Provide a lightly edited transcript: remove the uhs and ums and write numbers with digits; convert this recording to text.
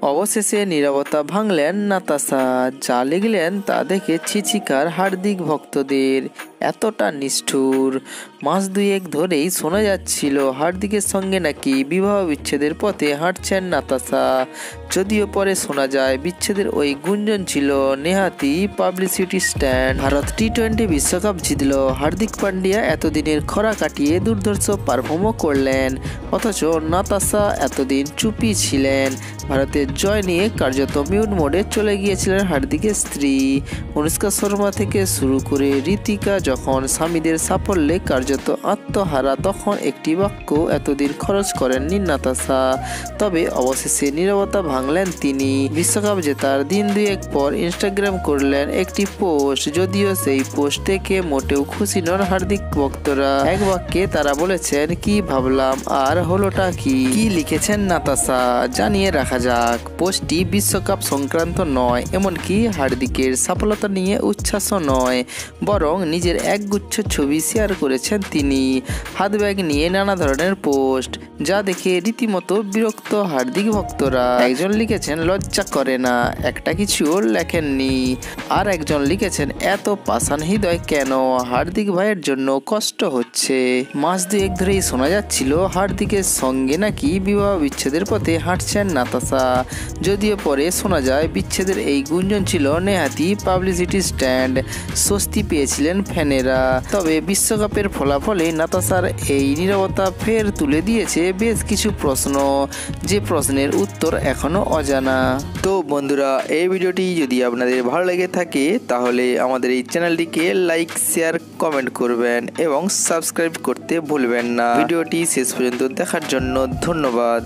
অবশেষে নীরবতা ভাঙলেন নাতাশা, যা লিখলেন তা দেখে ছিচিকার হার্দিক ভক্তদের। এতটা নিষ্ঠুর! মাস দুয়েক ধরেই শোনা যাচ্ছিল হার্দিকের সঙ্গে নাকি বিবাহ বিচ্ছেদের পথে হাঁটছেন নাতাশা। যদিও পরে শোনা যায় বিচ্ছেদের ওই গুঞ্জন ছিল নেহাতি পাবলিসিটি স্ট্যান্ড। ভারত টি-20 বিশ্বকাপ জিতল, হার্দিক পান্ডিয়া এতদিনের খরা কাটিয়ে দুর্ধর্ষ পারফর্মও করলেন, অথচ নাতাশা এতদিন চুপই ছিলেন। ভারতের জয় নিয়ে কার্যত মিউট মোডে চলে গিয়েছিলেন হার্দিকের স্ত্রী। অনুষ্কা শর্মা থেকে শুরু করে ঋতিকা যখন স্বামীদের সাফল্যে কার্যত আত্মহারা, তখন একটি বাক্য এতদিন খরচ করেননি নাতাশা। তবে অবশেষে নীরবতা ভাঙলেন তিনি। বিশ্বকাপ জেতার দিন দুয়েক পর ইনস্টাগ্রাম করলেন একটি পোস্ট। যদিও সেই পোস্ট থেকে মোটেও খুশি নন হার্দিক ভক্তরা। এক বাক্যে তারা বলেছেন, কি ভাবলাম আর হলোটা কি লিখেছেন নাতাশা জানিয়ে রাখা যাক। পোস্টটি বিশ্বকাপ সংক্রান্ত নয়, এমনকি হার্দিকের সফলতা নিয়ে উচ্ছ্বাসও নয়, বরং নিজের একগুচ্ছ ছবি শেয়ার করেছেন তিনি। হাত ব্যাগ নিয়ে নানা ধরনের পোস্ট, যা দেখে রীতিমতো বিরক্ত হার্দিক ভক্তরা। একজন লিখেছেন লজ্জা করে না, একটা কিছুও লেখেননি। আর একজন লিখেছেন এত পাষাণ হৃদয় কেন, হার্দিক ভাইয়ের জন্য কষ্ট হচ্ছে। মাস দুয়েক ধরেই শোনা যাচ্ছিল হার্দিকের সঙ্গে নাকি বিবাহ বিচ্ছেদের পথে হাঁটছেন নাতাশা। যদিও পরে শোনা যায় বিচ্ছেদের এই গুঞ্জন ছিল নেহাতি পাবলিসিটি স্ট্যান্ড। স্বস্তি পেয়েছিলেন ফ্যানেরা। তবে বিশ্বকাপের ফলাফলে নাতাশার এই নীরবতা ফের তুলে দিয়েছে বেশ কিছু প্রশ্ন, যে প্রশ্নের উত্তর এখনো অজানা। তো বন্ধুরা, এই ভিডিওটি যদি আপনাদের ভালো লেগে থাকে তাহলে আমাদের এই চ্যানেলটিকে লাইক, শেয়ার, কমেন্ট করবেন এবং সাবস্ক্রাইব করতে ভুলবেন না। ভিডিওটি শেষ পর্যন্ত দেখার জন্য ধন্যবাদ।